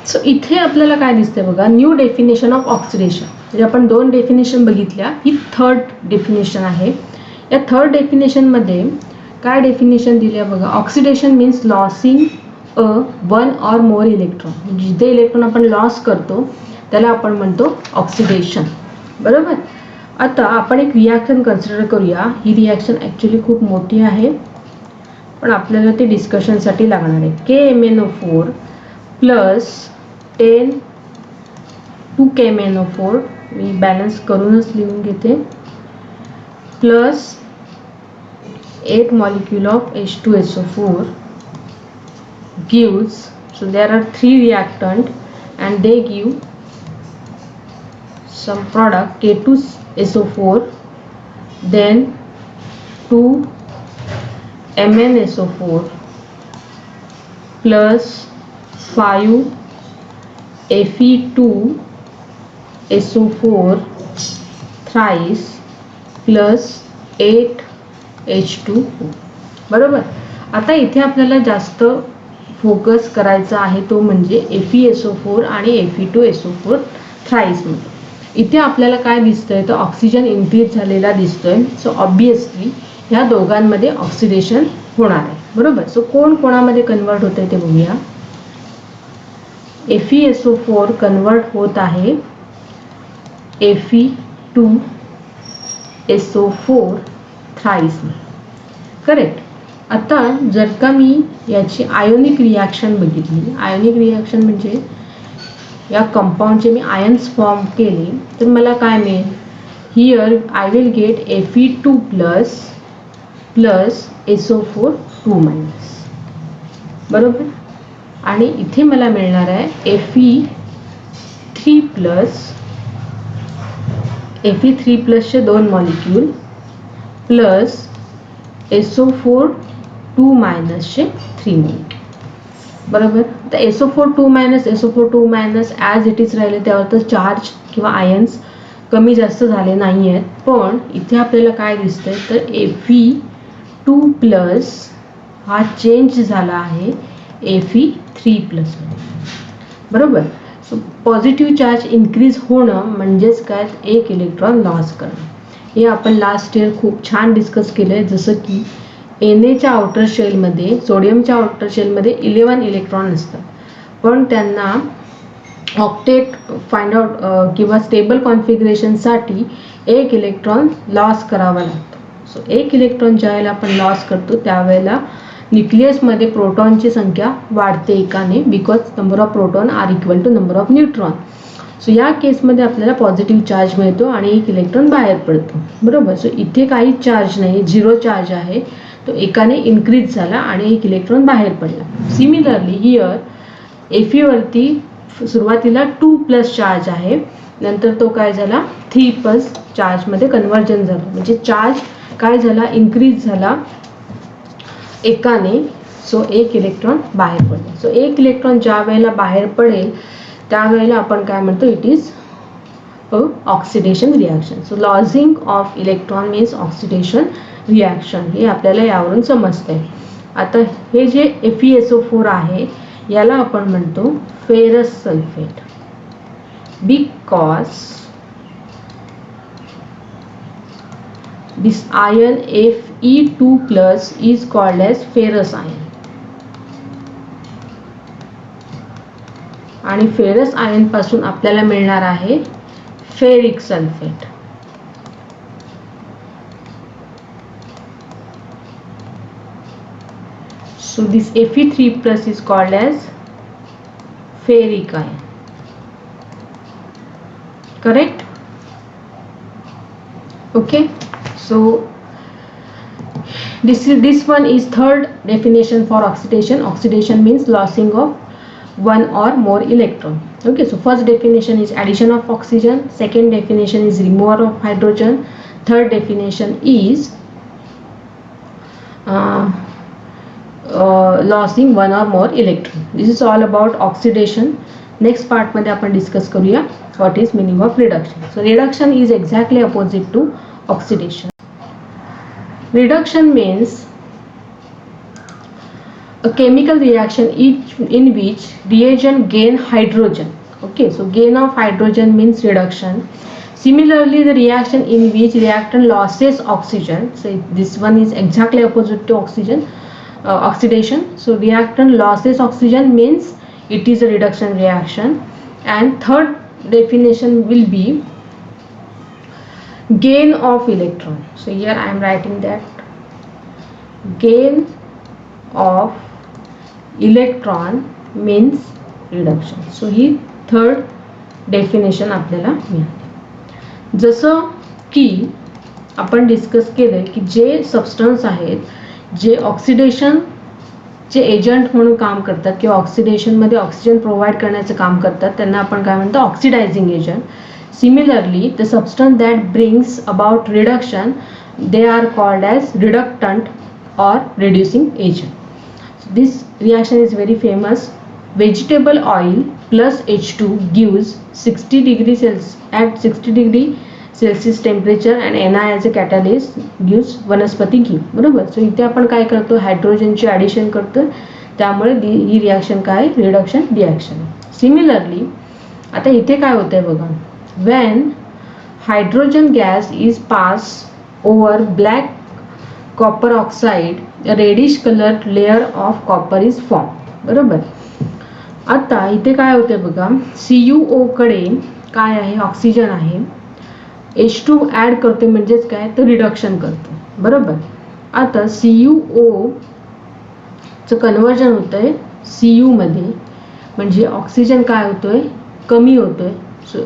So इथे आपल्याला काय दिसतंय बघा, न्यू डेफिनेशन ऑफ ऑक्सिडेशन. म्हणजे आपण दोन डेफिनेशन बघितल्या, ही थर्ड डेफिनेशन आहे. या थर्ड डेफिनेशनमध्ये काय डेफिनेशन दिली आहे बघा, oxidation means losing a one or more electron. म्हणजे जे इलेक्ट्रॉन आपण लॉस करतो त्याला आपण म्हणतो ऑक्सिडेशन. बरोबर. आता आपण एक रिॲक्शन कन्सिडर करूया. ही रिॲक्शन ॲक्च्युली खूप मोठी आहे, पण आपल्याला ते डिस्कशनसाठी लागणार आहे. KMnO4 प्लस 10 2KMnO4, मी बॅलन्स करूनच लिहून घेते, plus 8 molecule of H2SO4 gives, so there are 3 reactant and they give some product K2SO4, then 2MnSO4 plus 5 Fe2SO4 thrice plus 8 H2O. बरोबर. आता इथे आपल्याला जास्त फोकस करायचा आहे तो म्हणजे FeSO4 आणि Fe2SO4 थ्राईस मध्ये. इथे आपल्याला काय दिसतंय तर ऑक्सिजन इन्क्रीज झालेला दिसतोय. सो ऑब्वियसली ह्या दोघांमध्ये ऑक्सिडेशन होणार आहे. बरोबर. सो कोण कोणामध्ये कन्वर्ट होते ते बघूया. FeSO4 कन्वर्ट होत आहे Fe2SO4 थ्राईस. करेक्ट. आता जर का मी याची आयोनिक रिॲक्शन बघितली, आयोनिक रिॲक्शन म्हणजे या कंपाऊंडचे मी आयन्स फॉर्म केले तर मला काय मिळेल, here I will get Fe2 plus SO4 2 minus. बरोबर. आणि इथे मला मिळणार आहे Fe3 प्लसचे 2 molecule plus SO4 2 मायनसचे 3 molecule. बरोबर. तर SO4 2 minus SO4 2 minus as it is राहिले, त्यावर तर चार्ज किंवा आयन्स कमी जास्त झाले नाही आहेत. पण इथे आपल्याला काय दिसतंय तर Fe2 प्लस हा चेंज झाला आहे Fe3 प्लस. बरोबर. सो पॉझिटिव्ह चार्ज इन्क्रीज होणं म्हणजेच काय, एक इलेक्ट्रॉन लॉस करणं. हे आपण लास्ट इयर खूप छान डिस्कस केलं आहे. जसं की Na आउटर शेलमध्ये, सोडियमच्या आउटर शेलमध्ये 11 इलेक्ट्रॉन असतात, पण त्यांना ऑक्टेट फाइंड आउट किंवा स्टेबल कॉन्फिगरेशनसाठी एक इलेक्ट्रॉन लॉस करावा लागतो. सो एक इलेक्ट्रॉन ज्यावेळेला आपण लॉस करतो त्यावेळेला न्यूक्लियसमध्ये प्रोटॉनची संख्या वाढते एकाने, because number of proton are equal to number of neutron. So या केसमध्ये आपल्याला पॉझिटिव्ह चार्ज मिळतो आणि एक इलेक्ट्रॉन बाहेर पडतो. बरोबर. सो इथे काही चार्ज नाही, 0 चार्ज आहे, तो एकाने इन्क्रीज झाला आणि एक इलेक्ट्रॉन बाहेर पडला. सिमिलरली हिअर Fe वरती सुरुवातीला 2 प्लस चार्ज आहे, नंतर तो काय झाला 3 प्लस चार्जमध्ये कन्वर्जन झालं. म्हणजे चार्ज काय झाला, इन्क्रीज झाला एकाने. सो एक इलेक्ट्रॉन बाहेर पडला. सो एक इलेक्ट्रॉन ज्या वेळेला बाहेर पडेल त्यावेळेला आपण काय म्हणतो, it is a oxidation reaction. So losing of electron means oxidation reaction. हे आपल्याला यावरून समजतंय. आता हे जे FeSO4 आहे याला आपण म्हणतो ferrous sulphate, because this ion Fe2 plus is called as ferrous ion. आणि फेरस आयन पासून आपल्याला मिळणार आहे ferric sulphate. So this Fe3 plus is called as ferric ion. Correct? Okay. So this one is third definition for oxidation. Oxidation means losing of one or more electron. Okay. So first definition is addition of oxygen. Second definition is removal of hydrogen. Third definition is losing one or more electron. This is all about oxidation. Next part मध्ये आपण discuss करूया what is meaning of reduction. So reduction is exactly opposite to oxidation. Reduction means a chemical reaction in which reagent gain hydrogen. Okay, so gain of hydrogen means reduction. Similarly, the reaction in which reactant losses oxygen, so this one is exactly opposite to oxygen, oxidation. So reactant losses oxygen means it is a reduction reaction. And third definition will be gain of electron. So here I am writing that gain of electron means reduction. So he third definition आपल्याला मिळाली. जसं की आपण discuss केले की जे substance आहेत जे ऑक्सिडेशन चे एजंट म्हणून काम करतात किंवा ऑक्सिडेशन मध्ये ऑक्सिजन प्रोव्हाइड करण्याचं काम करतात त्यांना आपण काय म्हणतो oxidizing agent. Similarly, the substance that brings about reduction, they are called as reductant or reducing agent. So this reaction is very famous. Vegetable oil plus H2 gives 60 degrees Celsius at 60 degree Celsius temperature and Na as a catalyst gives वनस्पती घी. बरोबर. So इथे आपण काय करतो हायड्रोजनची addition करतो त्यामुळे ही reaction काय reduction reaction. Similarly आता इथे काय होतंय बघा when hydrogen gas is passed over black copper oxide, a reddish colored layer of copper is formed. बरोबर. आता इथे काय होते बघा CuO कडे काय आहे ऑक्सिजन आहे H2 ऍड करते म्हणजेच काय तर रिडक्शन करते. बरोबर. आता CuO चं कन्वर्जन होतंय Cu मध्ये म्हणजे ऑक्सिजन काय होतोय कमी होतोय. So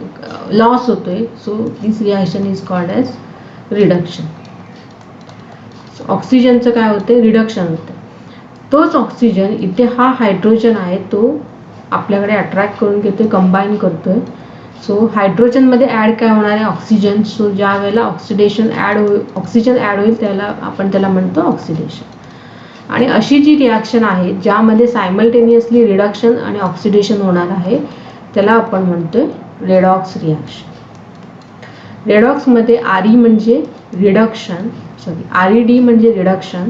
loss होतोय. So this reaction is called as reduction. So ऑक्सिजनचं काय होतंय रिडक्शन होतंय. तोच ऑक्सिजन इथे हा हायड्रोजन आहे तो आपल्याकडे अट्रॅक्ट करून घेतोय कंबाईन करतोय. सो हायड्रोजन मध्ये ऍड काय होणार आहे ऑक्सिजन. सो ज्या वेळेला ऑक्सिडेशन ऑक्सिजन ऍड होईल त्याला आपण त्याला म्हणतो ऑक्सिडेशन. आणि अशी जी रिॲक्शन आहे ज्यामध्ये सायमल्टेनियसली रिडक्शन आणि ऑक्सिडेशन होणार आहे त्याला आपण म्हणतोय रेडॉक्स रिॲक्शन. रेडॉक्स मध्ये आरई म्हणजे रिडक्शन RED म्हणजे रिडक्शन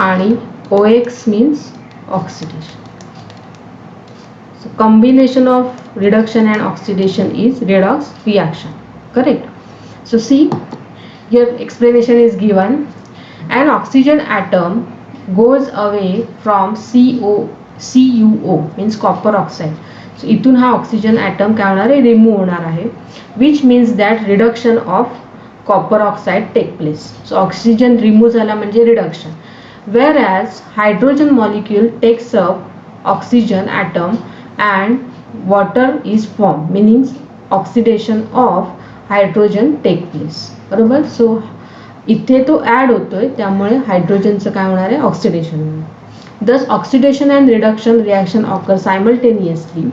आणि OX means oxidation. So combination of reduction and oxidation is redox reaction. Correct. So see here explanation is given. An oxygen atom goes away from CuO means copper oxide. So इथून हा oxygen item काय होणार आहे remove होणार आहे which means that reduction of copper oxide take place. So oxygen remove झाला म्हणजे reduction. Whereas hydrogen molecule takes up oxygen atom and water is formed, meaning oxidation of hydrogen take place. बरोबर. So इथे तो add होतोय त्यामुळे हायड्रोजनचं काय होणार आहे ऑक्सिडेशन होणार. Thus oxidation and reduction reaction occur simultaneously.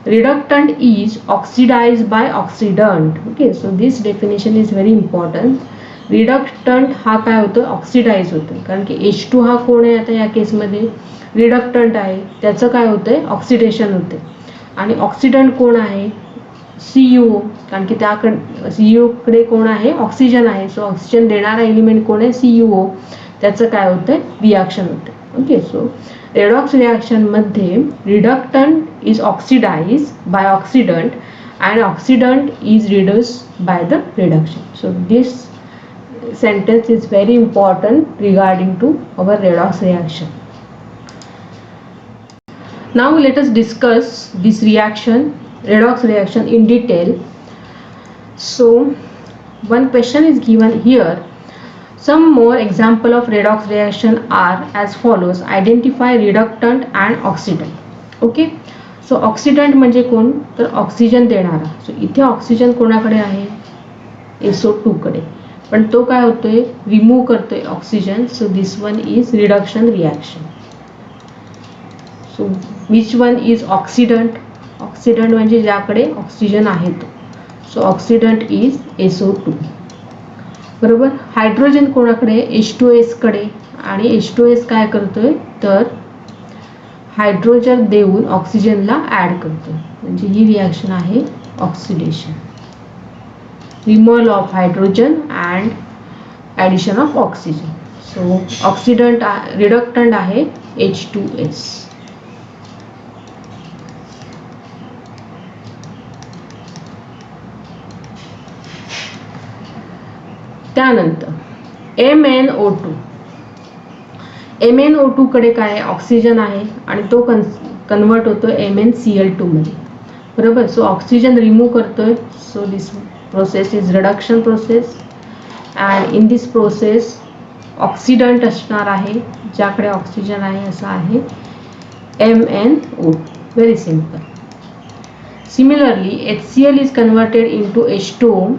Reductant is oxidized by oxidant. Okay, so this definition is very important. रिडक्टंट हा काय होतो ऑक्सिडाइज होतोय कारण की H2 हा कोण आहे आता या केसमध्ये रिडक्टंट आहे त्याचं काय होतंय ऑक्सिडेशन होते. आणि ऑक्सिडंट कोण आहे CuO कारण की त्याकडे CuO कडे कोण आहे ऑक्सिजन आहे. सो ऑक्सिजन देणारा एलिमेंट कोण आहे CuO त्याचं काय होतंय रिॲक्शन होते. ओके. सो रेडॉक्स रिॲक्शन मध्ये reductant is oxidise by oxidant and oxidant is reduced by the reduction. So this sentence is very important regarding to our redox reaction. Now let us discuss this reaction redox reaction in detail. So one question is given here. Some more example of redox reaction are as follows. Identify reductant and oxidant. Okay. So oxidant म्हणजे कोण तर oxygen देणारा. So इथे oxygen कोणाकडे आहे SO2 कडे पण तो काय होतोय रिमूव्ह करतोय oxygen. So this one is reduction reaction. So which one is oxidant. Oxidant म्हणजे ज्याकडे ऑक्सिजन आहे तो. So oxidant is SO2. बरोबर. हायड्रोजन कोणाकडे H2S कडे आणि H2S काय करतोय तर हायड्रोजन देऊन ऑक्सिजनला ऍड करतोय. म्हणजे ही रिॲक्शन आहे oxidation, removal of hydrogen and addition of oxygen. So oxidant reductant आहे H2S. त्यानंतर MnO2. MnO2 कडे काय आहे, ऑक्सिजन आहे आणि तो कन्वर्ट होतो MnCl2 मध्ये, बरोबर. सो ऑक्सिजन रिमूव्ह करतोय. So this process is reduction process and in this process oxidant असणार आहे, ज्याकडे ऑक्सिजन आहे असं आहे MnO2. Very simple. Similarly HCl is converted into H2O.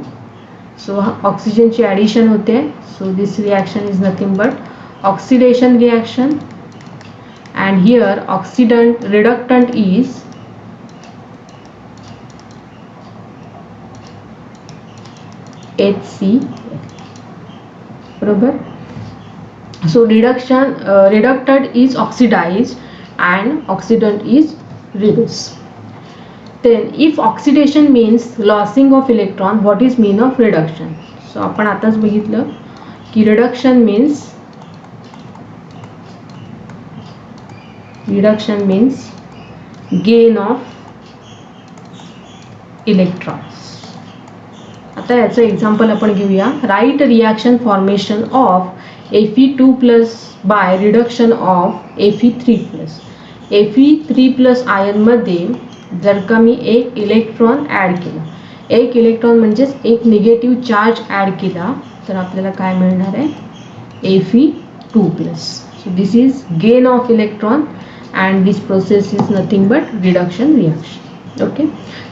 So ऑक्सिजनची ॲडिशन होते. So this reaction is nothing but oxidation reaction, and here oxidant reductant is HCl, बरोबर. So reductant is oxidized and oxidant is reduced. Then if oxidation means losing of electron, what is mean of reduction? So आपण आताच बघितलं की reduction means gain of electrons. आता याचं example आपण घेऊया. Right reaction formation of Fe2+ by reduction of Fe3+. Fe3+ आयनमध्ये जर का मी एक इलेक्ट्रॉन ॲड केला, एक इलेक्ट्रॉन म्हणजेच एक निगेटिव्ह चार्ज ॲड केला, तर आपल्याला काय मिळणार आहे, Fe2+. So this is gain of electron and this process is nothing but reduction reaction. Okay.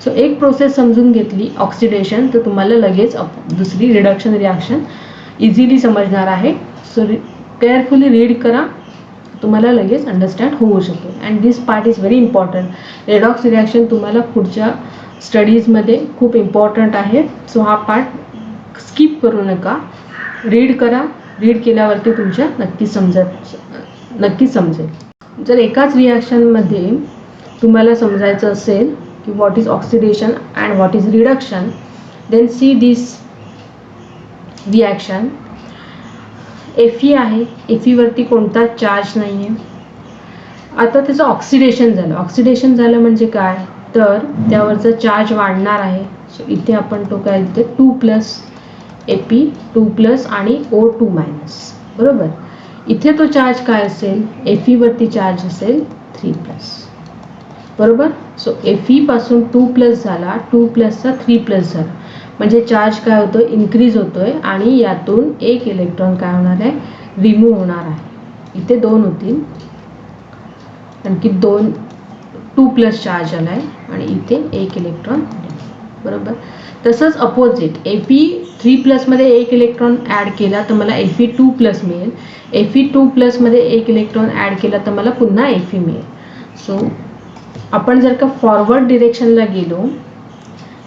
So एक प्रोसेस समजून घेतली ऑक्सिडेशन, तर तुम्हाला लगेच दुसरी रिडक्शन रिॲक्शन इझिली समजणार आहे. सो केअरफुली रीड करा, तुम्हाला लगेच अंडरस्टँड होऊ शकेल. And this part is very important. Redox reaction तुम्हाला पुढच्या स्टडीजमध्ये खूप इम्पॉर्टंट आहे. सो हा पार्ट स्किप करू नका, रीड करा. रीड केल्यावरती तुमच्या नक्की समजेल. जर एकाच रिॲक्शनमध्ये तुम्हाला समजायचं असेल की what is oxidation and what is reduction, then see this reaction. Fe आहे, Fe वरती कोणता चार्ज नाही आहे. आता त्याचं ऑक्सिडेशन झालं. ऑक्सिडेशन झालं म्हणजे काय, तर त्यावरचा चार्ज वाढणार आहे. सो इथे आपण तो काय देतो, 2+ Fe2+ आणि O2-, बरोबर. इथे तो चार्ज काय असेल, Fe वरती चार्ज असेल 3+, बरोबर. सो Fe पासून 2+ झाला, 2+चा 3+ झाला, म्हणजे चार्ज काय होतो, इन्क्रीज होतोय आणि यातून एक इलेक्ट्रॉन काय होणार आहे, रिमूव्ह होणार आहे. इथे 2 होतील, आणखी 2+ चार्ज आलाय आणि इथे एक इलेक्ट्रॉन, बरोबर. तसंच अपोजिट Fe3+ मध्ये एक इलेक्ट्रॉन ॲड केला तर मला Fe2+ मिळेल. Fe2+ मध्ये एक इलेक्ट्रॉन ॲड केला तर मला पुन्हा Fe मिळेल. सो आपण जर का फॉरवर्ड डिरेक्शनला गेलो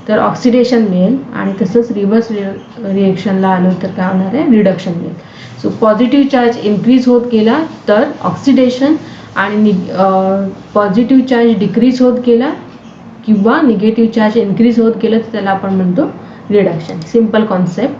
तर ऑक्सिडेशन मिळेल आणि तसंच रिव्हर्स रिएक्शनला आलो तर काय होणार आहे, रिडक्शन मिळेल. सो पॉझिटिव्ह चार्ज इन्क्रीज होत गेला तर ऑक्सिडेशन आणि पॉझिटिव्ह चार्ज डिक्रीज होत गेला किंवा निगेटिव्ह चार्ज इन्क्रीज होत गेलं तर त्याला आपण म्हणतो रिडक्शन. Simple concept.